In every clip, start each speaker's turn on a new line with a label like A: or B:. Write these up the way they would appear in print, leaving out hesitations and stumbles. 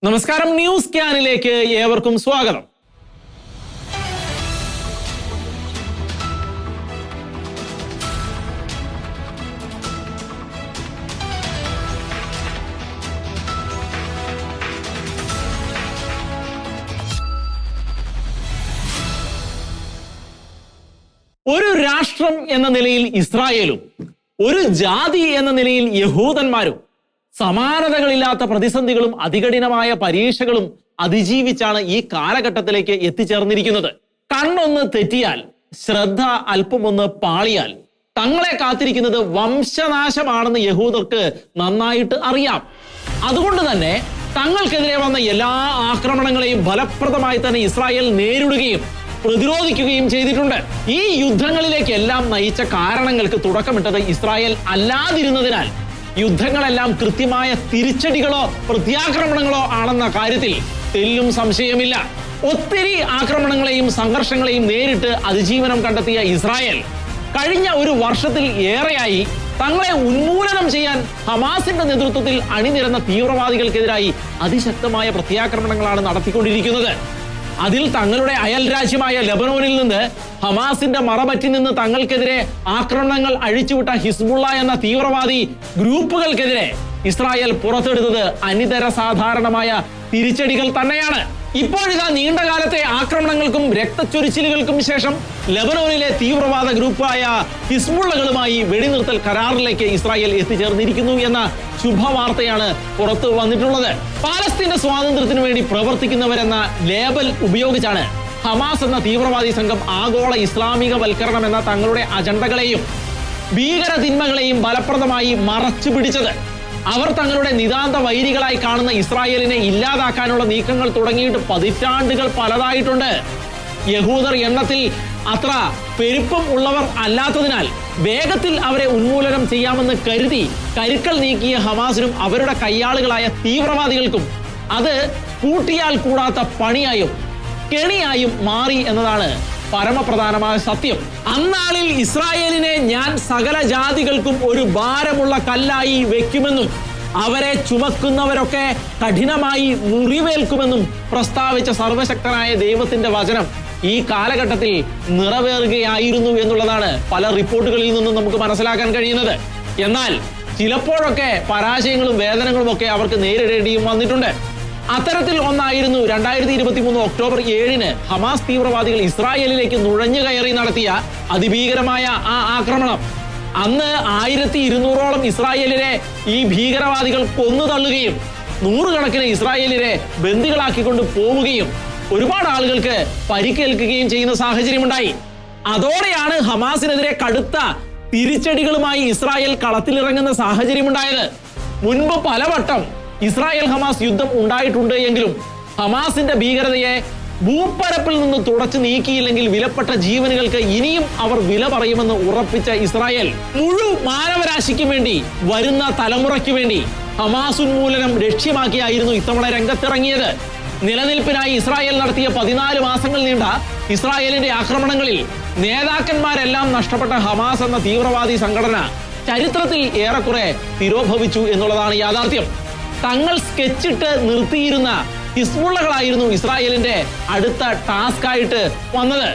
A: നമസ്കാരം, ന്യൂസ് ക്യാനിലേക്ക് ഏവർക്കും സ്വാഗതം. ഒരു രാഷ്ട്രം എന്ന നിലയിൽ ഇസ്രായേലും ഒരു ജാതി എന്ന നിലയിൽ യഹൂദന്മാരും സമാനതകളില്ലാത്ത പ്രതിസന്ധികളും അതികഠിനമായ പരീക്ഷകളും അതിജീവിച്ചാണ് ഈ കാലഘട്ടത്തിലേക്ക് എത്തിച്ചേർന്നിരിക്കുന്നത്. കണ്ണൊന്ന് തെറ്റിയാൽ, ശ്രദ്ധ അല്പമൊന്ന് പാളിയാൽ തങ്ങളെ കാത്തിരിക്കുന്നത് വംശനാശമാണെന്ന് യഹൂദർക്ക് നന്നായിട്ട് അറിയാം. അതുകൊണ്ട് തന്നെ തങ്ങൾക്കെതിരെ വന്ന എല്ലാ ആക്രമണങ്ങളെയും ഫലപ്രദമായി തന്നെ ഇസ്രായേൽ നേരിടുകയും പ്രതിരോധിക്കുകയും ചെയ്തിട്ടുണ്ട്. ഈ യുദ്ധങ്ങളിലേക്കെല്ലാം നയിച്ച കാരണങ്ങൾക്ക് തുടക്കമിട്ടത് ഇസ്രായേൽ അല്ലാതിരുന്നതിനാൽ യുദ്ധങ്ങളെല്ലാം കൃത്യമായ തിരിച്ചടികളോ പ്രത്യാക്രമണങ്ങളോ ആണെന്ന കാര്യത്തിൽ തെല്ലും സംശയമില്ല. ഒത്തിരി ആക്രമണങ്ങളെയും സംഘർഷങ്ങളെയും നേരിട്ട് അതിജീവനം കണ്ടെത്തിയ ഇസ്രായേൽ കഴിഞ്ഞ ഒരു വർഷത്തിൽ ഏറെയായി തങ്ങളെ ഉന്മൂലനം ചെയ്യാൻ ഹമാസിന്റെ നേതൃത്വത്തിൽ അണിനിരന്ന തീവ്രവാദികൾക്കെതിരായി അതിശക്തമായ പ്രത്യാക്രമണങ്ങളാണ് നടത്തിക്കൊണ്ടിരിക്കുന്നത്. അതിൽ തങ്ങളുടെ അയൽ രാജ്യമായ ലെബനോനിൽ നിന്ന് ഹമാസിന്റെ മറപറ്റി നിന്ന് തങ്ങൾക്കെതിരെ ആക്രമണങ്ങൾ അഴിച്ചുവിട്ട ഹിസ്ബുള്ള എന്ന തീവ്രവാദി ഗ്രൂപ്പുകൾക്കെതിരെ ഇസ്രായേൽ പുറത്തെടുത്തത് അനിതര സാധാരണമായ തിരിച്ചടികൾ തന്നെയാണ്. ഇപ്പോഴിതാ നീണ്ടകാലത്തെ ആക്രമണങ്ങൾക്കും രക്തച്ചൊരിച്ചിലുകൾക്കും ശേഷം ലെബനോനിലെ തീവ്രവാദ ഗ്രൂപ്പായ ഹിസ്ബുള്ളകളുമായി വെടിനിർത്തൽ കരാറിലേക്ക് ഇസ്രായേൽ എത്തിച്ചേർന്നിരിക്കുന്നു എന്ന ശുഭവാർത്തയാണ് പുറത്തു വന്നിട്ടുള്ളത്. പാലസ്തീന്റെ സ്വാതന്ത്ര്യത്തിനു വേണ്ടി പ്രവർത്തിക്കുന്നവരെന്ന ലേബൽ ഉപയോഗിച്ചാണ് ഹമാസ് എന്ന തീവ്രവാദി സംഘം ആഗോള ഇസ്ലാമികവൽക്കരണം എന്ന തങ്ങളുടെ അജണ്ടകളെയും ഭീകര തിന്മകളെയും ഫലപ്രദമായി മറച്ചു പിടിച്ചത്. അവർ തങ്ങളുടെ നിതാന്ത വൈരികളായി കാണുന്ന ഇസ്രായേലിനെ ഇല്ലാതാക്കാനുള്ള നീക്കങ്ങൾ തുടങ്ങിയിട്ട് പതിറ്റാണ്ടുകൾ പലതായിട്ടുണ്ട്. യഹൂദർ എണ്ണത്തിൽ അത്ര പെരുപ്പം ഉള്ളവർ അല്ലാത്തതിനാൽ വേഗത്തിൽ അവരെ ഉന്മൂലനം ചെയ്യാമെന്ന് കരുതി കരുക്കൾ നീക്കിയ ഹമാസിനും അവരുടെ കയ്യാളുകളായ തീവ്രവാദികൾക്കും അത് കൂട്ടിയാൽ കൂടാത്ത പണിയായും കെണിയായും മാറി എന്നതാണ് പരമപ്രധാനമായ സത്യം. അന്നാളിൽ ഇസ്രായേലിനെ ഞാൻ സകല ജാതികൾക്കും ഒരു ഭാരമുള്ള കല്ലായി വെക്കുമെന്നും അവരെ ചുമക്കുന്നവരൊക്കെ കഠിനമായി മുറിവേൽക്കുമെന്നും പ്രസ്താവിച്ച സർവശക്തനായ ദൈവത്തിന്റെ വചനം ഈ കാലഘട്ടത്തിൽ നിറവേറുകയായിരുന്നു എന്നുള്ളതാണ് പല റിപ്പോർട്ടുകളിൽ നിന്നും നമുക്ക് മനസ്സിലാക്കാൻ കഴിയുന്നത്. എന്നാൽ ചിലപ്പോഴൊക്കെ പരാജയങ്ങളും വേദനകളും ഒക്കെ അവർക്ക് നേരിടേണ്ടിയും വന്നിട്ടുണ്ട്. അത്തരത്തിൽ ഒന്നായിരുന്നു 2023 ഒക്ടോബർ 7 ഹമാസ് തീവ്രവാദികൾ ഇസ്രായേലിലേക്ക് നുഴഞ്ഞു കയറി നടത്തിയ അതിഭീകരമായ ആ ആക്രമണം. അന്ന് 1200ഓളം ഇസ്രായേലിനെ ഈ ഭീകരവാദികൾ കൊന്നു തള്ളുകയും നൂറുകണക്കിന് ഇസ്രായേലിനെ ബന്ദികളാക്കിക്കൊണ്ട് പോവുകയും ഒരുപാട് ആളുകൾക്ക് പരിക്കേൽക്കുകയും ചെയ്യുന്ന സാഹചര്യമുണ്ടായി. അതോടെയാണ് ഹമാസിനെതിരെ കടുത്ത തിരിച്ചടികളുമായി ഇസ്രായേൽ കളത്തിലിറങ്ങുന്ന സാഹചര്യമുണ്ടായത്. മുൻപ് പലവട്ടം ഇസ്രായേൽ ഹമാസ് യുദ്ധം ഉണ്ടായിട്ടുണ്ട് എങ്കിലും ഹമാസിന്റെ ഭീകരതയെ ഭൂപ്പരപ്പിൽ നിന്ന് തുടച്ചു നീക്കിയില്ലെങ്കിൽ വിലപ്പെട്ട ജീവനുകൾക്ക് ഇനിയും അവർ വില പറയുമെന്ന് ഉറപ്പിച്ച ഇസ്രായേൽ മുഴുവൻ മാനവരാശിക്ക് വേണ്ടി, വരുന്ന തലമുറയ്ക്ക് വേണ്ടി ഹമാസ് ഉന്മൂലനം ലക്ഷ്യമാക്കിയായിരുന്നു ഇത്തവണ രംഗത്തിറങ്ങിയത്. നിലനിൽപ്പിനായി ഇസ്രായേൽ നടത്തിയ 14 മാസങ്ങൾ നീണ്ട ഇസ്രായേലിന്റെ ആക്രമണങ്ങളിൽ നേതാക്കന്മാരെല്ലാം നഷ്ടപ്പെട്ട ഹമാസ് എന്ന തീവ്രവാദി സംഘടന ചരിത്രത്തിൽ ഏറെക്കുറെ തിരോഭവിച്ചു എന്നുള്ളതാണ് യാഥാർത്ഥ്യം. തങ്ങൾ സ്കെച്ചിട്ട് നിർത്തിയിരുന്ന ഹിസ്ബുള്ളകളായിരുന്നു ഇസ്രായേലിന്റെ അടുത്ത ടാസ്ക് ആയിട്ട് വന്നത്.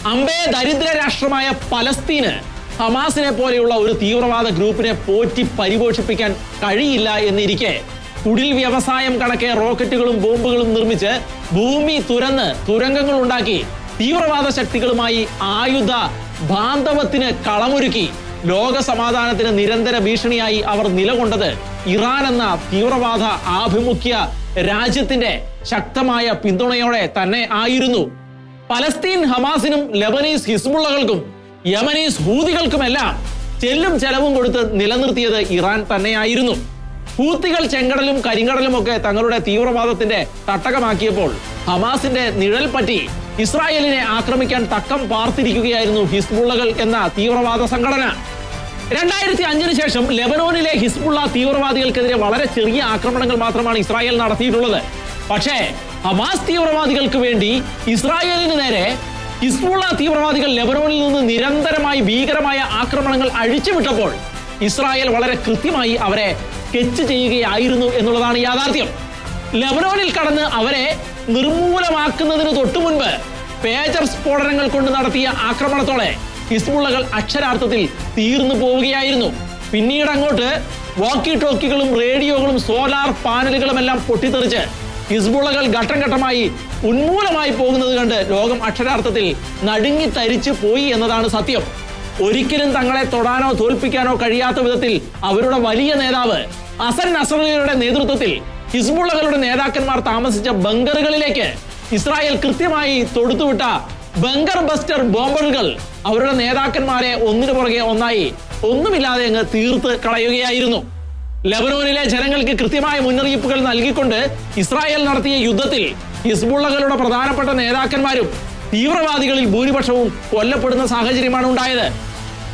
A: അമ്പേ ദരിദ്ര രാഷ്ട്രമായ പലസ്തീന് ഹമാസിനെ പോലെയുള്ള ഒരു തീവ്രവാദ ഗ്രൂപ്പിനെ പോറ്റി പരിപോഷിപ്പിക്കാൻ കഴിയില്ല എന്നിരിക്കെ കുടിൽ വ്യവസായം കണക്കെ റോക്കറ്റുകളും ബോംബുകളും നിർമ്മിച്ച് ഭൂമി തുരന്ന് തുരങ്കങ്ങൾ ഉണ്ടാക്കി തീവ്രവാദ ശക്തികളുമായി ആയുധ ബാന്ധവത്തിന് കളമൊരുക്കി ലോക സമാധാനത്തിന് നിരന്തര ഭീഷണിയായി അവർ നിലകൊണ്ടത് ഇറാൻ എന്ന തീവ്രവാദ ആഭിമുഖ്യ രാജ്യത്തിന്റെ ശക്തമായ പിന്തുണയോടെ തന്നെ ആയിരുന്നു. പലസ്തീൻ ഹമാസിനും ലെബനീസ് ഹിസ്ബുള്ളകൾക്കും യമനീസ് ഹൂതികൾക്കുമെല്ലാം ചെല്ലും ചെലവും കൊടുത്ത് നിലനിർത്തിയത് ഇറാൻ തന്നെയായിരുന്നു. ഹൂത്തികൾ ചെങ്കടലും കരിങ്കടലും ഒക്കെ തങ്ങളുടെ തീവ്രവാദത്തിന്റെ തട്ടകമാക്കിയപ്പോൾ ഹമാസിന്റെ നിഴൽ പറ്റി ഇസ്രായേലിനെ ആക്രമിക്കാൻ തക്കം പാർത്തിരിക്കുകയായിരുന്നു ഹിസ്ബുള്ളകൾ എന്ന തീവ്രവാദ സംഘടന. 2005 ശേഷം ലെബനോനിലെ ഹിസ്ബുള്ള തീവ്രവാദികൾക്കെതിരെ വളരെ ചെറിയ ആക്രമണങ്ങൾ മാത്രമാണ് ഇസ്രായേൽ നടത്തിയിട്ടുള്ളത്. പക്ഷേ ഹമാസ് തീവ്രവാദികൾക്ക് വേണ്ടി ഇസ്രായേലിന് നേരെ ഹിസ്ബുള്ള തീവ്രവാദികൾ ലെബനോനിൽ നിന്ന് നിരന്തരമായി ഭീകരമായ ആക്രമണങ്ങൾ അഴിച്ചുവിട്ടപ്പോൾ ഇസ്രായേൽ വളരെ കൃത്യമായി അവരെ സ്കെച്ച് ചെയ്യുകയായിരുന്നു എന്നുള്ളതാണ് യാഥാർത്ഥ്യം. ലെബനോനിൽ കടന്ന് അവരെ നിർമൂലമാക്കുന്നതിന് തൊട്ടു മുൻപ് പേജർ സ്ഫോടനങ്ങൾ കൊണ്ട് നടത്തിയ ആക്രമണത്തോടെ ഹിസ്ബുള്ളകൾ അക്ഷരാർത്ഥത്തിൽ തീർന്നു പോവുകയായിരുന്നു. പിന്നീട് അങ്ങോട്ട് വാക്കി ടോക്കികളും റേഡിയോകളും സോലാർ പാനലുകളും എല്ലാം പൊട്ടിത്തെറിച്ച് ഹിസ്ബുള്ളകൾ ഘട്ടം ഘട്ടമായി ഉന്മൂലമായി പോകുന്നത് കണ്ട് ലോകം അക്ഷരാർത്ഥത്തിൽ നടുങ്ങി തരിച്ചു പോയി എന്നതാണ് സത്യം. ഒരിക്കലും തങ്ങളെ തൊടാനോ തോൽപ്പിക്കാനോ കഴിയാത്ത വിധത്തിൽ അവരുടെ വലിയ നേതാവ് ഹസൻ നസ്രല്ലയുടെ നേതൃത്വത്തിൽ ഹിസ്ബുള്ളകളുടെ നേതാക്കന്മാർ താമസിച്ച ബങ്കറുകളിലേക്ക് ഇസ്രായേൽ കൃത്യമായി തൊടുത്തുവിട്ട ബങ്കർ ബസ്റ്റർ ബോംബറുകൾ അവരുടെ നേതാക്കന്മാരെ ഒന്നിനു പുറകെ ഒന്നായി ഒന്നുമില്ലാതെ അങ്ങ് തീർത്ത് കളയുകയായിരുന്നു. ലെബനോനിലെ ജനങ്ങൾക്ക് കൃത്യമായ മുന്നറിയിപ്പുകൾ നൽകിക്കൊണ്ട് ഇസ്രായേൽ നടത്തിയ യുദ്ധത്തിൽ ഹിസ്ബുള്ളകളുടെ പ്രധാനപ്പെട്ട നേതാക്കന്മാരും തീവ്രവാദികളിൽ ഭൂരിപക്ഷവും കൊല്ലപ്പെടുന്ന സാഹചര്യമാണ് ഉണ്ടായത്.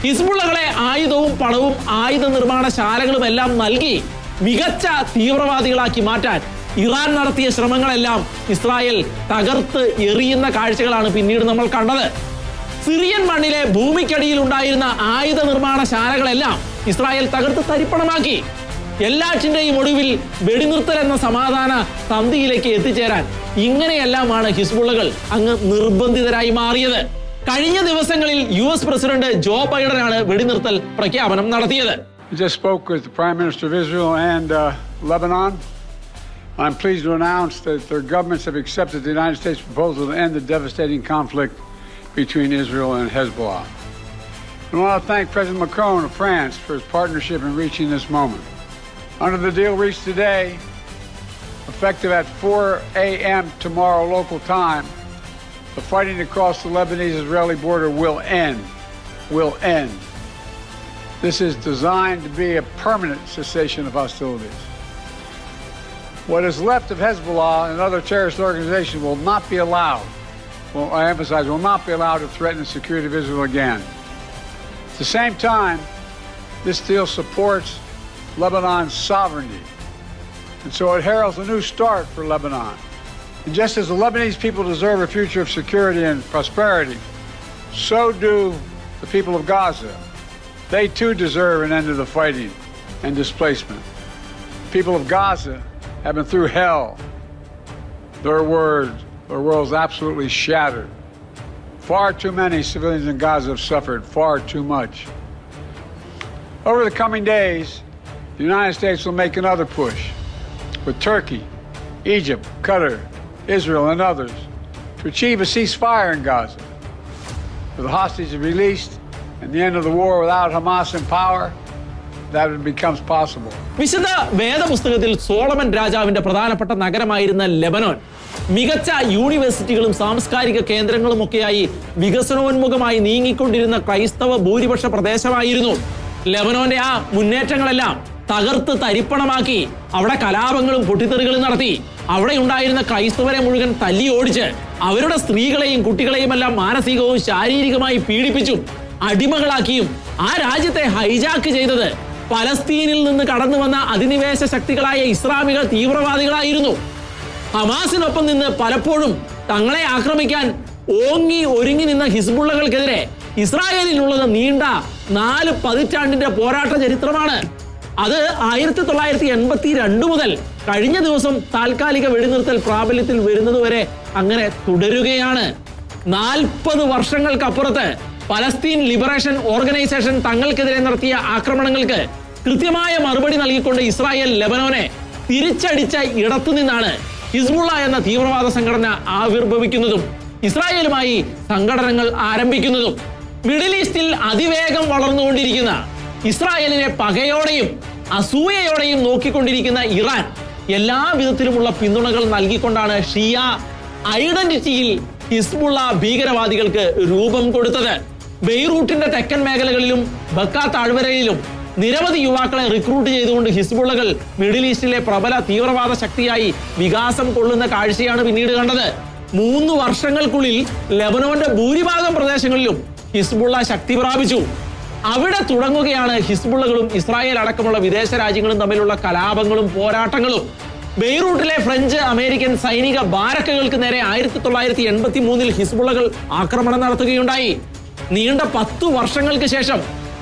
A: ഹിസ്ബുള്ളകളെ ആയുധവും പണവും ആയുധ നിർമ്മാണ ശാലകളും എല്ലാം നൽകി മികച്ച തീവ്രവാദികളാക്കി മാറ്റാൻ ഇറാൻ നടത്തിയ ശ്രമങ്ങളെല്ലാം ഇസ്രായേൽ തകർത്ത് എറിയുന്ന കാഴ്ചകളാണ് പിന്നീട് നമ്മൾ കണ്ടത്. സിറിയൻ മണ്ണിലെ ഭൂമിക്കടിയിൽ ഉണ്ടായിരുന്ന ആയുധ നിർമ്മാണ ശാലകളെല്ലാം ഇസ്രായേൽ തകർത്ത് തരിപ്പണമാക്കി. എല്ലാറ്റിന്റെയും ഒടുവിൽ വെടിനിർത്തൽ എന്ന സമാധാന സന്ധിയിലേക്ക് എത്തിച്ചേരാൻ ഇങ്ങനെയെല്ലാമാണ് ഹിസ്ബുള്ളകൾ അങ്ങ് നിർബന്ധിതരായി മാറിയത്. കഴിഞ്ഞ ദിവസങ്ങളിൽ US പ്രസിഡന്റ് ജോ ബൈഡനാണ് വെടിനിർത്തൽ പ്രഖ്യാപനം നടത്തിയത്.
B: I just spoke with the Prime Minister of Israel and Lebanon. I'm pleased to announce that their governments have accepted the United States proposal to end the devastating conflict between Israel and Hezbollah. I want to thank President Macron of France for his partnership in reaching this moment. Under the deal reached today, effective at 4 a.m. tomorrow local time, the fighting across the Lebanese-Israeli border will end. Will end. This is designed to be a permanent cessation of hostilities. What is left of Hezbollah and other terrorist organizations will not be allowed, well, I emphasize, will not be allowed to threaten the security of Israel again. At the same time, this deal supports Lebanon's sovereignty. And so it heralds a new start for Lebanon. And just as the Lebanese people deserve a future of security and prosperity, so do the people of Gaza. They too deserve an end to the fighting and displacement. The people of Gaza have been through hell. Their world's absolutely shattered. Far too many civilians in Gaza have suffered, far too much. Over the coming days, the United States will make another push with Turkey, Egypt, Qatar, Israel, and others to achieve a ceasefire in Gaza. With the hostages released and the end of the war without Hamas in power, that becomes possible.
A: വിശുദ്ധ വേദപുസ്തകത്തിൽ Solomon രാജാവിന്റെ പ്രധാനപ്പെട്ട നഗരമായിരുന്ന ലെബനോൻ മികച്ച യൂണിവേഴ്സിറ്റികളും സാംസ്കാരിക കേന്ദ്രങ്ങളും ഒക്കെയായി വികസനോന്മുഖമായി നീങ്ങിക്കൊണ്ടിരുന്ന ക്രൈസ്തവ ഭൂരിപക്ഷ പ്രദേശമായിരുന്നു. ലെബനോന്റെ ആ മുന്നേറ്റങ്ങളെല്ലാം തകർത്ത് തരിപ്പണമാക്കി അവിടെ കലാപങ്ങളും പൊട്ടിത്തെറികളും നടത്തി അവിടെ ഉണ്ടായിരുന്ന ക്രൈസ്തവരെ മുഴുവൻ തല്ലി ഓടിച്ച് അവരുടെ സ്ത്രീകളെയും കുട്ടികളെയും എല്ലാം മാനസികവും ശാരീരികമായി പീഡിപ്പിച്ചും അടിമകളാക്കിയും ആ രാജ്യത്തെ ഹൈജാക്ക് ചെയ്തത് പലസ്തീനിൽ നിന്ന് കടന്നു വന്ന അധിനിവേശ ശക്തികളായ ഇസ്ലാമിക തീവ്രവാദികളായിരുന്നു. ഹമാസിനൊപ്പം നിന്ന് പലപ്പോഴും തങ്ങളെ ആക്രമിക്കാൻ ഒരുങ്ങി നിന്ന ഹിസ്ബുള്ളകൾക്കെതിരെ ഇസ്രായേലിനുള്ളത് നീണ്ട 4 പതിറ്റാണ്ടിന്റെ പോരാട്ട ചരിത്രമാണ്. അത് 1982 മുതൽ കഴിഞ്ഞ ദിവസം താൽക്കാലിക വെടിനിർത്തൽ പ്രാബല്യത്തിൽ വരുന്നതുവരെ അങ്ങനെ തുടരുകയാണ്. 40 വർഷങ്ങൾക്കപ്പുറത്ത് പലസ്തീൻ ലിബറേഷൻ ഓർഗനൈസേഷൻ തങ്ങൾക്കെതിരെ നടത്തിയ ആക്രമണങ്ങൾക്ക് കൃത്യമായ മറുപടി നൽകിക്കൊണ്ട് ഇസ്രായേൽ ലെബനോനെ തിരിച്ചടിച്ച ഇടത്തു നിന്നാണ് ഹിസ്ബുള്ള എന്ന തീവ്രവാദ സംഘടന ആവിർഭവിക്കുന്നതും ഇസ്രായേലുമായി സംഘടനകൾ ആരംഭിക്കുന്നതും. മിഡിൽ ഈസ്റ്റിൽ അതിവേഗം വളർന്നുകൊണ്ടിരിക്കുന്ന ഇസ്രായേലിനെ പകയോടെയും അസൂയയോടെയും നോക്കിക്കൊണ്ടിരിക്കുന്ന ഇറാൻ എല്ലാ വിധത്തിലുമുള്ള പിന്തുണകൾ നൽകിക്കൊണ്ടാണ് ഷിയ ഐഡന്റിറ്റിയിൽ ഹിസ്ബുള്ള ഭീകരവാദികൾക്ക് രൂപം കൊടുത്തത്. ബെയ്റൂട്ടിന്റെ തെക്കൻ മേഖലകളിലും ബക്ക താഴ്വരയിലും നിരവധി യുവാക്കളെ റിക്രൂട്ട് ചെയ്തുകൊണ്ട് ഹിസ്ബുള്ളകൾ മിഡിൽ ഈസ്റ്റിലെ പ്രബല തീവ്രവാദ ശക്തിയായി വികാസം കൊള്ളുന്ന കാഴ്ചയാണ് പിന്നീട് കണ്ടത്. 3 വർഷങ്ങൾക്കുള്ളിൽ ലെബനോന്റെ ഭൂരിഭാഗം പ്രദേശങ്ങളിലും ഹിസ്ബുള്ള ശക്തി പ്രാപിച്ചു. അവിടെ തുടങ്ങുകയാണ് ഹിസ്ബുള്ളകളും ഇസ്രായേൽ അടക്കമുള്ള വിദേശ രാജ്യങ്ങളും തമ്മിലുള്ള കലാപങ്ങളും പോരാട്ടങ്ങളും. ബെയ്റൂട്ടിലെ ഫ്രഞ്ച് അമേരിക്കൻ സൈനിക ബാരക്കുകൾക്ക് നേരെ 1983 ഹിസ്ബുള്ളകൾ ആക്രമണം നടത്തുകയുണ്ടായി. നീണ്ട 10 വർഷങ്ങൾക്ക് ശേഷം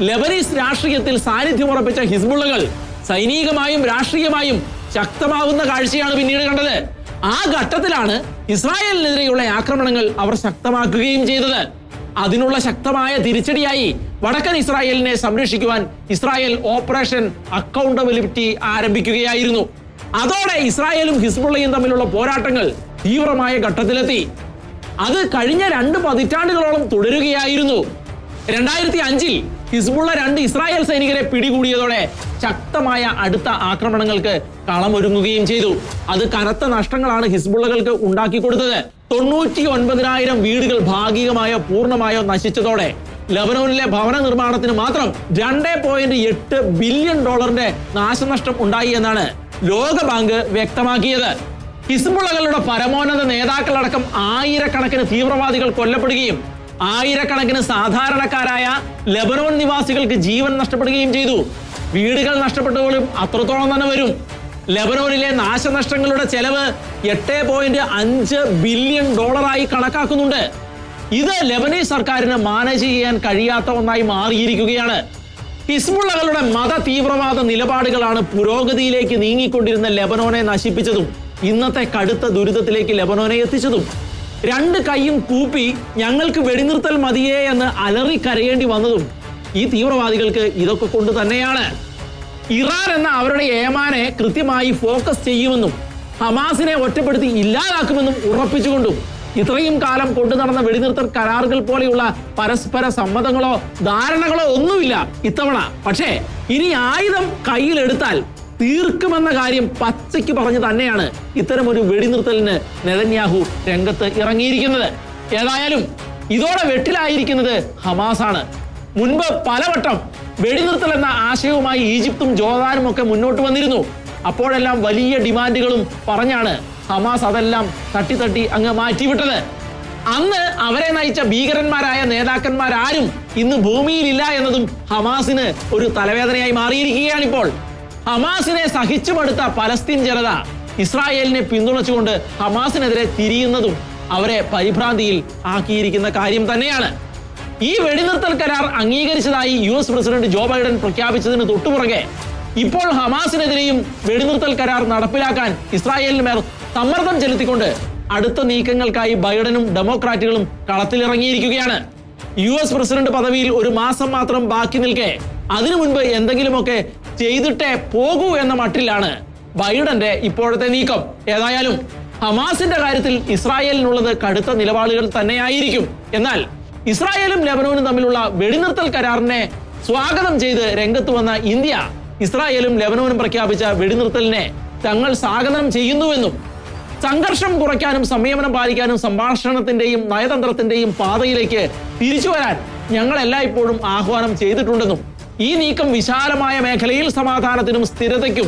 A: ലെബനീസ് രാഷ്ട്രീയത്തിൽ സാന്നിധ്യമുറപ്പിച്ച ഹിസ്ബുള്ളകൾ സൈനികമായും രാഷ്ട്രീയമായും ശക്തമാവുന്ന കാഴ്ചയാണ് പിന്നീട് കണ്ടത്. ആ ഘട്ടത്തിലാണ് ഇസ്രായേലിനെതിരെയുള്ള ആക്രമണങ്ങൾ അവർ ശക്തമാക്കുകയും ചെയ്തത്. അതിനുള്ള ശക്തമായ തിരിച്ചടിയായി വടക്കൻ ഇസ്രായേലിനെ സംരക്ഷിക്കുവാൻ ഇസ്രായേൽ ഓപ്പറേഷൻ അക്കൗണ്ടബിലിറ്റി ആരംഭിക്കുകയായിരുന്നു. അതോടെ ഇസ്രായേലും ഹിസ്ബുള്ളയും തമ്മിലുള്ള പോരാട്ടങ്ങൾ തീവ്രമായ ഘട്ടത്തിലെത്തി. അത് കഴിഞ്ഞ 2 പതിറ്റാണ്ടുകളോളം തുടരുകയായിരുന്നു. 2005 ഹിസ്ബുള്ള 2 ഇസ്രായേൽ സൈനികരെ പിടികൂടിയതോടെ ശക്തമായ അടുത്ത ആക്രമണങ്ങൾക്ക് കളമൊരുങ്ങുകയും ചെയ്തു. അത് കനത്ത നഷ്ടങ്ങളാണ് ഹിസ്ബുള്ളകൾക്ക് ഉണ്ടാക്കി കൊടുത്തത്. 99,000 വീടുകൾ ഭാഗികമായോ പൂർണ്ണമായോ നശിച്ചതോടെ ലെബനോനിലെ ഭവന നിർമ്മാണത്തിന് മാത്രം $2.8 ബില്യൺ നാശനഷ്ടം ഉണ്ടായി എന്നാണ് ലോകബാങ്ക് വ്യക്തമാക്കിയത്. ഹിസ്ബുള്ളകളുടെ പരമോന്നത നേതാക്കളടക്കം ആയിരക്കണക്കിന് തീവ്രവാദികൾ കൊല്ലപ്പെടുകയും ആയിരക്കണക്കിന് സാധാരണക്കാരായ ലെബനോൻ നിവാസികൾക്ക് ജീവൻ നഷ്ടപ്പെടുകയും ചെയ്തു. വീടുകൾ നഷ്ടപ്പെട്ടവരും അത്രത്തോളം തന്നെ വരും. ലെബനോനിലെ നാശനഷ്ടങ്ങളുടെ ചെലവ് $8.5 ബില്യൺ കണക്കാക്കുന്നുണ്ട്. ഇത് ലെബനീസ് സർക്കാരിന് മാനേജ് ചെയ്യാൻ കഴിയാത്ത ഒന്നായി മാറിയിരിക്കുകയാണ്. ഹിസ്ബുള്ളകളുടെ മത തീവ്രവാദ നിലപാടുകളാണ് പുരോഗതിയിലേക്ക് നീങ്ങിക്കൊണ്ടിരുന്ന ലെബനോനെ നശിപ്പിച്ചതും ഇന്നത്തെ കടുത്ത ദുരിതത്തിലേക്ക് ലെബനോനെ എത്തിച്ചതും. 2 കൈയും കൂപ്പി ഞങ്ങൾക്ക് വെടിനിർത്തൽ മതിയേ എന്ന് അലറി കരയേണ്ടി വന്നതും ഈ തീവ്രവാദികൾക്ക് ഇതൊക്കെ കൊണ്ട് തന്നെയാണ്. ഇറാൻ എന്ന അവരുടെ ഏമാനെ കൃത്യമായി ഫോക്കസ് ചെയ്യുമെന്നും ഹമാസിനെ ഒറ്റപ്പെടുത്തി ഇല്ലാതാക്കുമെന്നും ഉറപ്പിച്ചുകൊണ്ടും ഇത്രയും കാലം കൊണ്ടു നടന്ന വെടിനിർത്തൽ കരാറുകൾ പോലെയുള്ള പരസ്പര സമ്മതങ്ങളോ ധാരണകളോ ഒന്നുമില്ല ഇത്തവണ. പക്ഷേ ഇനി ആയുധം കയ്യിലെടുത്താൽ തീർക്കുമെന്ന കാര്യം പച്ചയ്ക്ക് പറഞ്ഞു തന്നെയാണ് ഇത്തരമൊരു വെടിനിർത്തലിന് നെതന്യാഹു രംഗത്ത് ഇറങ്ങിയിരിക്കുന്നത്. ഏതായാലും ഇതോടെ വെട്ടിലായിരിക്കുന്നത് ഹമാസാണ്. മുൻപ് പലവട്ടം വെടിനിർത്തൽ എന്ന ആശയവുമായി ഈജിപ്തും ജോർദാനും ഒക്കെ മുന്നോട്ട് വന്നിരുന്നു. അപ്പോഴെല്ലാം വലിയ ഡിമാൻഡുകളും പറഞ്ഞാണ് ഹമാസ് അതെല്ലാം തട്ടി അങ്ങ് മാറ്റിവിട്ടത്. അന്ന് അവരെ നയിച്ച ഭീകരന്മാരായ നേതാക്കന്മാരാരും ഇന്ന് ഭൂമിയിലില്ല എന്നതും ഹമാസിന് ഒരു തലവേദനയായി മാറിയിരിക്കുകയാണിപ്പോൾ. ഹമാസിനെ സഹിച്ചുപടുത്ത പലസ്തീൻ ജനത ഇസ്രായേലിനെ പിന്തുണച്ചുകൊണ്ട് ഹമാസിനെതിരെ തിരിയുന്നതും അവരെ പരിഭ്രാന്തിയിൽ ആക്കിയിരിക്കുന്ന കാര്യം തന്നെയാണ്. ഈ വെടിനിർത്തൽ കരാർ അംഗീകരിച്ചതായി US പ്രസിഡന്റ് ജോ ബൈഡൻ പ്രഖ്യാപിച്ചതിന് തൊട്ടുപുറകെ ഇപ്പോൾ ഹമാസിനെതിരെയും വെടിനിർത്തൽ കരാർ നടപ്പിലാക്കാൻ ഇസ്രായേലിന് മേൽ സമ്മർദ്ദം ചെലുത്തിക്കൊണ്ട് അടുത്ത നീക്കങ്ങൾക്കായി ബൈഡനും ഡെമോക്രാറ്റുകളും കളത്തിലിറങ്ങിയിരിക്കുകയാണ്. US പ്രസിഡന്റ് പദവിയിൽ 1 മാസം മാത്രം ബാക്കി നിൽക്കെ അതിനു മുൻപ് എന്തെങ്കിലുമൊക്കെ ചെയ്തിട്ടേ പോകൂ എന്ന മട്ടിലാണ് ബൈഡന്റെ ഇപ്പോഴത്തെ നീക്കം. ഏതായാലും ഹമാസിന്റെ കാര്യത്തിൽ ഇസ്രായേലിനുള്ളത് കടുത്ത നിലപാടുകൾ തന്നെയായിരിക്കും. എന്നാൽ ഇസ്രായേലും ലെബനോനും തമ്മിലുള്ള വെടിനിർത്തൽ കരാറിനെ സ്വാഗതം ചെയ്ത് രംഗത്ത് വന്ന ഇന്ത്യ ഇസ്രായേലും ലെബനോനും പ്രഖ്യാപിച്ച വെടിനിർത്തലിനെ തങ്ങൾ സ്വാഗതം ചെയ്യുന്നുവെന്നും സംഘർഷം കുറയ്ക്കാനും സംയമനം പാലിക്കാനും സംഭാഷണത്തിന്റെയും നയതന്ത്രത്തിന്റെയും പാതയിലേക്ക് തിരിച്ചു വരാൻ ഞങ്ങൾ എല്ലായ്പ്പോഴും ആഹ്വാനം ചെയ്തിട്ടുണ്ടെന്നും ഈ നീക്കം വിശാലമായ മേഖലയിൽ സമാധാനത്തിനും സ്ഥിരതയ്ക്കും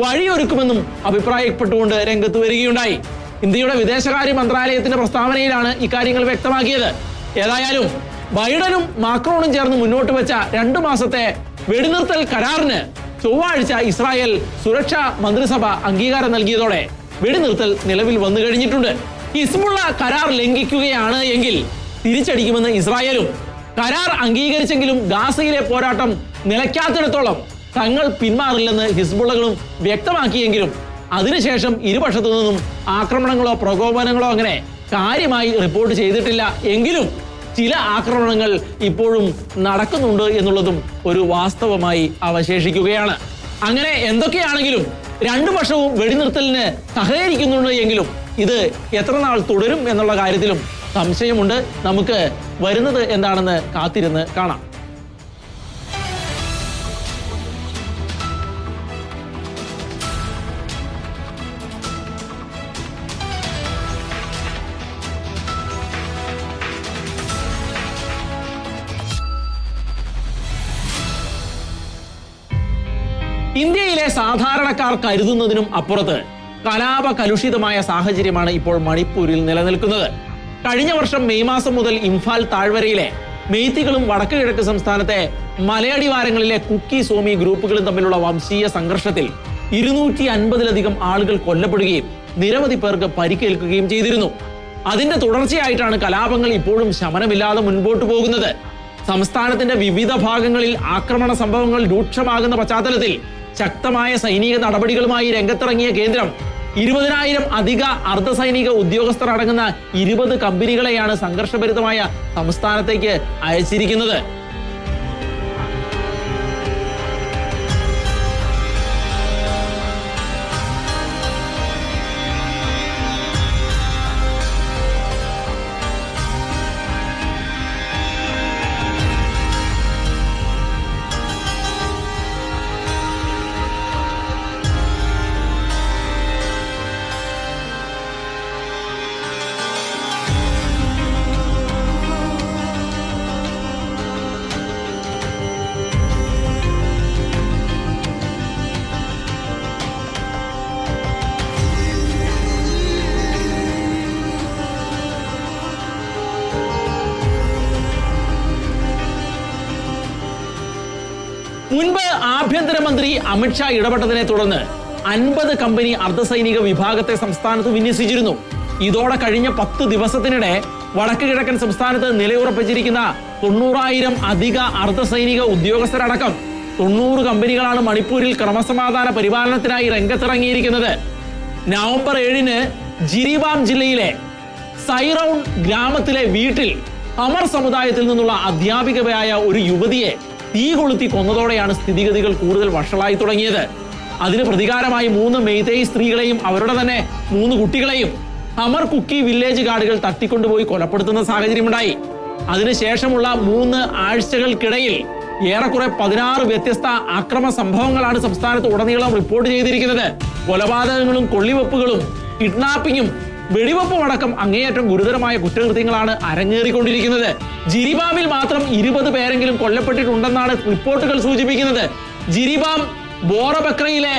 A: വഴിയൊരുക്കുമെന്നും അഭിപ്രായപ്പെട്ടുകൊണ്ട് രംഗത്ത് വരികയുണ്ടായി. ഇന്ത്യയുടെ വിദേശകാര്യ മന്ത്രാലയത്തിന്റെ പ്രസ്താവനയിലാണ് ഇക്കാര്യങ്ങൾ വ്യക്തമാക്കിയത്. ഏതായാലും ബൈഡനും മാക്രോണും ചേർന്ന് മുന്നോട്ട് വെച്ച 2 മാസത്തെ വെടിനിർത്തൽ കരാറിന് ചൊവ്വാഴ്ച ഇസ്രായേൽ സുരക്ഷാ മന്ത്രിസഭ അംഗീകാരം നൽകിയതോടെ വെടിനിർത്തൽ നിലവിൽ വന്നു കഴിഞ്ഞിട്ടുണ്ട്. ഹിസ്ബുള്ള കരാർ ലംഘിക്കുകയാണ് എങ്കിൽ തിരിച്ചടിക്കുമെന്ന് ഇസ്രായേലും കരാർ അംഗീകരിച്ചെങ്കിലും ഗാസയിലെ പോരാട്ടം നിലയ്ക്കാത്തിടത്തോളം തങ്ങൾ പിന്മാറില്ലെന്ന് ഹിസ്ബുള്ളകളും വ്യക്തമാക്കിയെങ്കിലും അതിനുശേഷം ഇരുപക്ഷത്തു നിന്നും ആക്രമണങ്ങളോ പ്രകോപനങ്ങളോ അങ്ങനെ കാര്യമായി റിപ്പോർട്ട് ചെയ്തിട്ടില്ല. എങ്കിലും ചില ആക്രമണങ്ങൾ ഇപ്പോഴും നടക്കുന്നുണ്ട് എന്നുള്ളതും ഒരു വാസ്തവമായി അവശേഷിക്കുകയാണ്. അങ്ങനെ എന്തൊക്കെയാണെങ്കിലും രണ്ടു പക്ഷവും വെടിനിർത്തലിന് സഹകരിക്കുന്നുണ്ട് എങ്കിലും ഇത് എത്ര നാൾ തുടരും എന്നുള്ള കാര്യത്തിലും സംശയമുണ്ട്. നമുക്ക് വരുന്നത് എന്താണെന്ന് കാത്തിരുന്ന് കാണാം. ഇന്ത്യയിലെ സാധാരണക്കാർ കരുതുന്നതിനും അപ്പുറത്ത് കലാപ കലുഷിതമായ സാഹചര്യമാണ് ഇപ്പോൾ മണിപ്പൂരിൽ നിലനിൽക്കുന്നത്. കഴിഞ്ഞ വർഷം മെയ് മാസം മുതൽ ഇംഫാൽ താഴ്വരയിലെ മെയ്തികളും വടക്ക് കിഴക്ക് സംസ്ഥാനത്തെ മലയടിവാരങ്ങളിലെ കുക്കി സോമി ഗ്രൂപ്പുകളും തമ്മിലുള്ള വംശീയ സംഘർഷത്തിൽ 250-ലധികം ആളുകൾ കൊല്ലപ്പെടുകയും നിരവധി പേർക്ക് പരിക്കേൽക്കുകയും ചെയ്തിരുന്നു. അതിന്റെ തുടർച്ചയായിട്ടാണ് കലാപങ്ങൾ ഇപ്പോഴും ശമനമില്ലാതെ മുൻപോട്ട് പോകുന്നത്. സംസ്ഥാനത്തിന്റെ വിവിധ ഭാഗങ്ങളിൽ ആക്രമണ സംഭവങ്ങൾ രൂക്ഷമാകുന്ന പശ്ചാത്തലത്തിൽ ശക്തമായ സൈനിക നടപടികളുമായി രംഗത്തിറങ്ങിയ കേന്ദ്രം 20,000 അധിക അർദ്ധസൈനിക ഉദ്യോഗസ്ഥർ അടങ്ങുന്ന 20 കമ്പനികളെയാണ് സംഘർഷഭരിതമായ സംസ്ഥാനത്തേക്ക് അയച്ചിരിക്കുന്നത്. മുൻപ് ആഭ്യന്തരമന്ത്രി അമിത്ഷാ ഇടപെട്ടതിനെ തുടർന്ന് 50 കമ്പനി അർദ്ധസൈനിക വിഭാഗത്തെ സംസ്ഥാനത്ത് വിന്യസിച്ചിരുന്നു. ഇതോടെ കഴിഞ്ഞ 10 ദിവസത്തിനിടെ വടക്ക് കിഴക്കൻ സംസ്ഥാനത്ത് നിലയുറപ്പിച്ചിരിക്കുന്ന 90,000 അധിക അർദ്ധസൈനിക ഉദ്യോഗസ്ഥരടക്കം 90 കമ്പനികളാണ് മണിപ്പൂരിൽ ക്രമസമാധാന പരിപാലനത്തിനായി രംഗത്തിറങ്ങിയിരിക്കുന്നത്. നവംബർ 7-ന് ജിരിബാം ജില്ലയിലെ സൈറൌൺ ഗ്രാമത്തിലെ വീട്ടിൽ അമർ സമുദായത്തിൽ നിന്നുള്ള അധ്യാപികയായ ഒരു യുവതിയെ തീ കൊളുത്തി കൊന്നതോടെയാണ് സ്ഥിതിഗതികൾ കൂടുതൽ വഷളായി തുടങ്ങിയത്. അതിന് പ്രതികാരമായി 3 മെയ്തേയ് സ്ത്രീകളെയും അവരുടെ തന്നെ 3 കുട്ടികളെയും അമർ കുക്കി വില്ലേജ് ഗാർഡുകൾ തട്ടിക്കൊണ്ടുപോയി കൊലപ്പെടുത്തുന്ന സാഹചര്യമുണ്ടായി. അതിനുശേഷമുള്ള 3 ആഴ്ചകൾക്കിടയിൽ ഏറെക്കുറെ 16 വ്യത്യസ്ത അക്രമ സംഭവങ്ങളാണ് സംസ്ഥാനത്ത് ഉടനീളം റിപ്പോർട്ട് ചെയ്തിരിക്കുന്നത്. കൊലപാതകങ്ങളും കൊള്ളിവെപ്പുകളും കിഡ്നാപ്പിങ്ങും വെടിവെപ്പും അടക്കം അങ്ങേയറ്റം ഗുരുതരമായ കുറ്റകൃത്യങ്ങളാണ് അരങ്ങേറിക്കൊണ്ടിരിക്കുന്നത്. ജിരിബാമിൽ മാത്രം 20 പേരെങ്കിലും കൊല്ലപ്പെട്ടിട്ടുണ്ടെന്നാണ് റിപ്പോർട്ടുകൾ സൂചിപ്പിക്കുന്നത്. ജിരിബാം ബോറബക്രയിലെ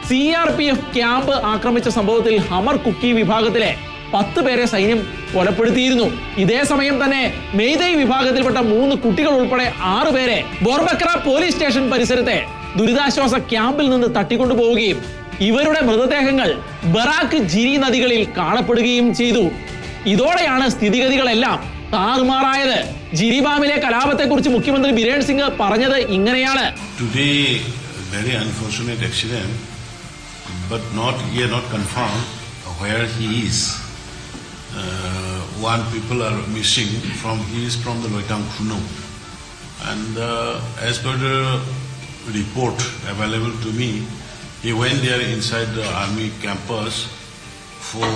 A: CRPF ക്യാമ്പ് ആക്രമിച്ച സംഭവത്തിൽ ഹമർ കുക്കി വിഭാഗത്തിലെ 10 പേരെ സൈന്യം കൊലപ്പെടുത്തിയിരുന്നു. ഇതേ സമയം തന്നെ മെയ്തേയ് വിഭാഗത്തിൽപ്പെട്ട 3 കുട്ടികൾ ഉൾപ്പെടെ 6 പേരെ ബോർബക്ര പോലീസ് സ്റ്റേഷൻ പരിസരത്തെ ദുരിതാശ്വാസ ക്യാമ്പിൽ നിന്ന് തട്ടിക്കൊണ്ടുപോവുകയും ഇവരുടെ മൃതദേഹങ്ങൾ ബറാക്ക് ജിരി നദികളിൽ കാണപ്പെടുകയും ചെയ്തു. ഇതോടെയാണ് സ്ഥിതിഗതികളെല്ലാം താറുമാറായത്. ജിരിബാമിലെ കലാപത്തെക്കുറിച്ച് മുഖ്യമന്ത്രി ബിരേൻ സിംഗ് പറഞ്ഞത് ഇങ്ങനെയാണ്.
C: Today, very unfortunate accident, but not confirmed where he is. One people are missing he is from the Loitang Khunu, and as per the report available to me, he went there inside the army campus for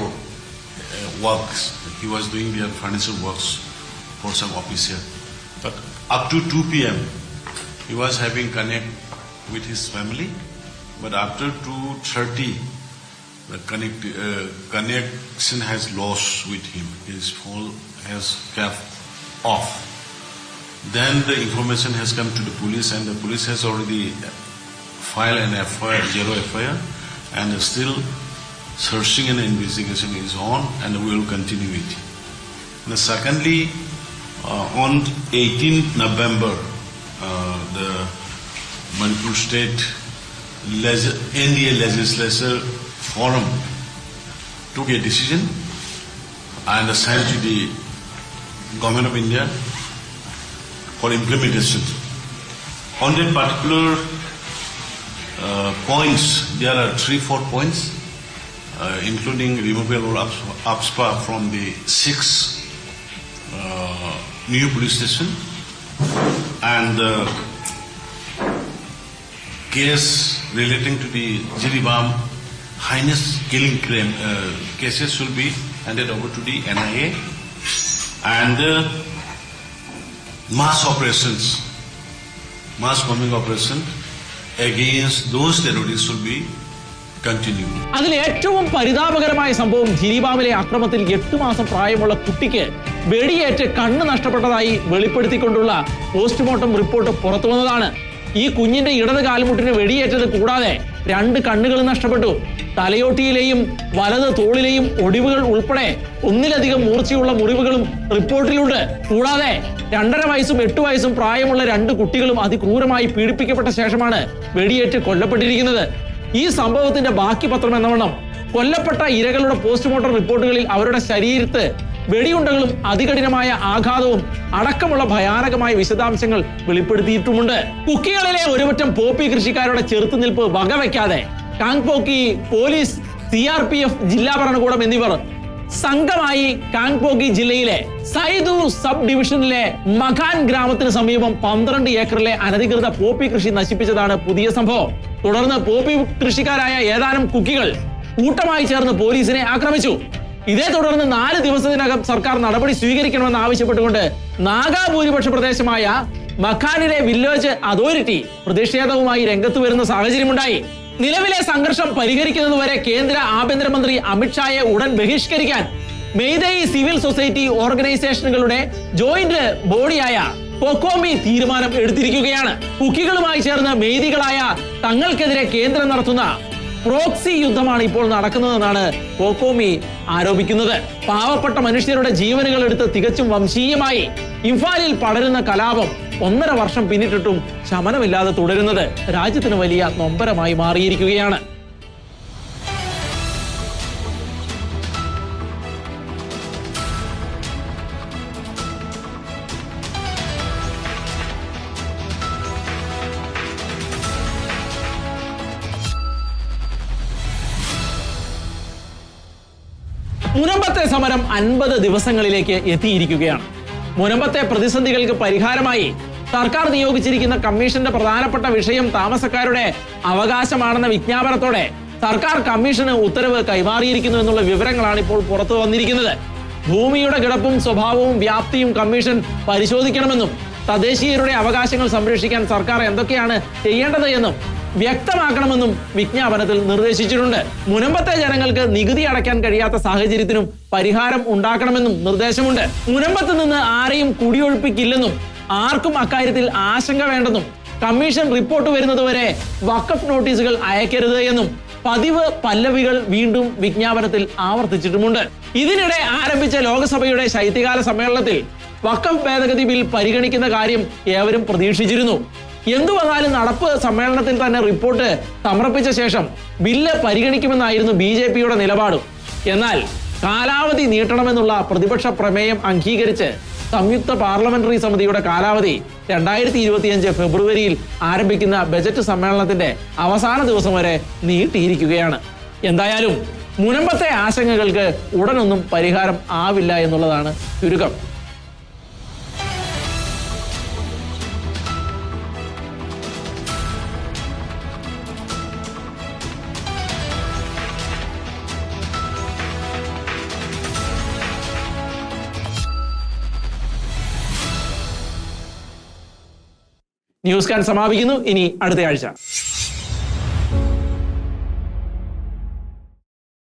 C: works. He was doing their financial works for some officer. But up to 2 p.m. he was having connect with his family. But after 2:30, the connection has lost with him. His phone has kept off. Then the information has come to the police, and the police has already filed an FIR, 0 FIR, and still searching and investigation is on, and we will continue it. And secondly, on 18th November, the Manipur State NDA Legislature Forum took a decision and assigned to the Government of India for implementation. On that particular points, there are 3-4 points, including removal of APSPA from the 6 new police station, and case relating to the Jiribam heinous killing cases will be handed over to the NIA, and mass bombing operation against those terrorists will be continued.
A: അതിൽ ഏറ്റവും പരിതാപകരമായ സംഭവം ജിരിബാമിലെ അക്രമത്തിൽ 8 മാസം പ്രായമുള്ള കുട്ടിക്ക് വെടിയേറ്റ് കണ്ണ് നഷ്ടപ്പെട്ടതായി വെളിപ്പെടുത്തിക്കൊണ്ടുള്ള പോസ്റ്റ്മോർട്ടം റിപ്പോർട്ട് പുറത്തു വന്നതാണ്. ഈ കുഞ്ഞിന്റെ ഇടത് കാൽമുട്ടിന് വെടിയേറ്റത് കൂടാതെ 2 കണ്ണുകൾ നഷ്ടപ്പെട്ടു. തലയോട്ടിയിലെയും വലത് തോളിലെയും ഒടിവുകൾ ഉൾപ്പെടെ 1-ലധികം മൂർച്ചയുള്ള മുറിവുകളും റിപ്പോർട്ടിലുണ്ട്. കൂടാതെ 2.5 വയസ്സും 8 വയസ്സും പ്രായമുള്ള 2 കുട്ടികളും അതിക്രൂരമായി പീഡിപ്പിക്കപ്പെട്ട ശേഷമാണ് വെടിയേറ്റ് കൊല്ലപ്പെട്ടിരിക്കുന്നത്. ഈ സംഭവത്തിന്റെ ബാക്കി പത്രം എന്നവണ്ണം കൊല്ലപ്പെട്ട ഇരകളുടെ പോസ്റ്റ്മോർട്ടം റിപ്പോർട്ടുകളിൽ അവരുടെ ശരീരത്ത് വെടിയുണ്ടകളും അതികഠിനമായ ആഘാതവും അടക്കമുള്ള ഭയാനകമായ വിശദാംശങ്ങൾ വെളിപ്പെടുത്തിയിട്ടുമുണ്ട്. കുക്കികളിലെ ഒരുപറ്റം പോപ്പി കൃഷിക്കാരുടെ ചെറുത്തുനിൽപ്പ് വകവയ്ക്കാതെ കാങ്പോക്കി പോലീസ്, CRPF, ജില്ലാ ഭരണകൂടം എന്നിവർ സംഘമായി കാങ്പോക്കി ജില്ലയിലെ സൈദൂർ സബ് ഡിവിഷനിലെ മഖാൻ ഗ്രാമത്തിന് സമീപം 12 ഏക്കറിലെ അനധികൃത പോപ്പി കൃഷി നശിപ്പിച്ചതാണ് പുതിയ സംഭവം. തുടർന്ന് പോപ്പി കൃഷിക്കാരായ ഏതാനും കുക്കികൾ കൂട്ടമായി ചേർന്ന് പോലീസിനെ ആക്രമിച്ചു. ഇതേ തുടർന്ന് 4 ദിവസത്തിനകം സർക്കാർ നടപടി സ്വീകരിക്കണമെന്ന് ആവശ്യപ്പെട്ടുകൊണ്ട് നാഗാഭൂരിപക്ഷ പ്രദേശമായ മഖാനിലെ വില്ലേജ് അതോറിറ്റി പ്രതിഷേധവുമായി രംഗത്ത് വരുന്ന സാഹചര്യമുണ്ടായി. നിലവിലെ സംഘർഷം പരിഹരിക്കുന്നതുവരെ കേന്ദ്ര ആഭ്യന്തരമന്ത്രി അമിത്ഷായെ ഉടൻ ബഹിഷ്കരിക്കാൻ മെയ്തേയി സിവിൽ സൊസൈറ്റി ഓർഗനൈസേഷനുകളുടെ ജോയിന്റ് ബോഡിയായ കൊക്കോമി തീരുമാനം എടുത്തിരിക്കുകയാണ്. കുക്കികളുമായി ചേർന്ന് മെയ്തികളായ തങ്ങൾക്കെതിരെ കേന്ദ്രം നടത്തുന്ന പ്രോക്സി യുദ്ധമാണ് ഇപ്പോൾ നടക്കുന്നതെന്നാണ് കൊക്കോമി ആരോപിക്കുന്നത്. പാവപ്പെട്ട മനുഷ്യരുടെ ജീവനുകൾ എടുത്ത് തികച്ചും വംശീയമായി ഇംഫാലിൽ പടരുന്ന കലാപം 1.5 വർഷം പിന്നിട്ടിട്ടും ശമനമില്ലാതെ തുടരുന്നത് രാജ്യത്തിന് വലിയ നൊമ്പരമായി മാറിയിരിക്കുകയാണ്. മുനമ്പത്തെ സമരം 50 ദിവസങ്ങളിലേക്ക് എത്തിയിരിക്കുകയാണ്. മുനമ്പത്തെ പ്രതിസന്ധികൾക്ക് പരിഹാരമായി സർക്കാർ നിയോഗിച്ചിരിക്കുന്ന കമ്മീഷന്റെ പ്രധാനപ്പെട്ട വിഷയം താമസക്കാരുടെ അവകാശമാണെന്ന വിജ്ഞാപനത്തോടെ സർക്കാർ കമ്മീഷന് ഉത്തരവ് കൈമാറിയിരിക്കുന്നു എന്നുള്ള വിവരങ്ങളാണ് ഇപ്പോൾ പുറത്തു വന്നിരിക്കുന്നത്. ഭൂമിയുടെ കിടപ്പും സ്വഭാവവും വ്യാപ്തിയും കമ്മീഷൻ പരിശോധിക്കണമെന്നും തദ്ദേശീയരുടെ അവകാശങ്ങൾ സംരക്ഷിക്കാൻ സർക്കാർ എന്തൊക്കെയാണ് ചെയ്യേണ്ടത് എന്നും വ്യക്തമാക്കണമെന്നും വിജ്ഞാപനത്തിൽ നിർദ്ദേശിച്ചിട്ടുണ്ട്. മുനമ്പത്തെ ജനങ്ങൾക്ക് നികുതി അടയ്ക്കാൻ കഴിയാത്ത സാഹചര്യത്തിനും പരിഹാരം ഉണ്ടാക്കണമെന്നും നിർദ്ദേശമുണ്ട്. മുനമ്പത്ത് നിന്ന് ആരെയും കുടിയൊഴിപ്പിക്കില്ലെന്നും ആർക്കും അക്കാര്യത്തിൽ ആശങ്ക വേണ്ടെന്നും കമ്മീഷൻ റിപ്പോർട്ട് വരുന്നതുവരെ വഖഫ് നോട്ടീസുകൾ അയക്കരുത് എന്നും പതിവ് പല്ലവികൾ വീണ്ടും വിജ്ഞാപനത്തിൽ ആവർത്തിച്ചിട്ടുമുണ്ട്. ഇതിനിടെ ആരംഭിച്ച ലോക്സഭയുടെ ശൈത്യകാല സമ്മേളനത്തിൽ വഖഫ് ഭേദഗതി ബിൽ പരിഗണിക്കുന്ന കാര്യം ഏവരും പ്രതീക്ഷിച്ചിരുന്നു. എന്തു വന്നാലും നടപ്പ് സമ്മേളനത്തിൽ തന്നെ റിപ്പോർട്ട് സമർപ്പിച്ച ശേഷം ബില്ല് പരിഗണിക്കുമെന്നായിരുന്നു BJPയുടെ നിലപാടും. എന്നാൽ കാലാവധി നീട്ടണമെന്നുള്ള പ്രതിപക്ഷ പ്രമേയം അംഗീകരിച്ച് സംയുക്ത പാർലമെന്ററി സമിതിയുടെ കാലാവധി 2025 ഫെബ്രുവരിയിൽ ആരംഭിക്കുന്ന ബജറ്റ് സമ്മേളനത്തിന്റെ അവസാന ദിവസം വരെ നീട്ടിയിരിക്കുകയാണ്. എന്തായാലും മുനമ്പത്തെ ആശങ്കകൾക്ക് ഉടനൊന്നും പരിഹാരം ആവില്ല എന്നുള്ളതാണ് ചുരുക്കം. ന്യൂസ് കാൻ സമാപിക്കുന്നു. ഇനി അടുത്ത ആഴ്ച.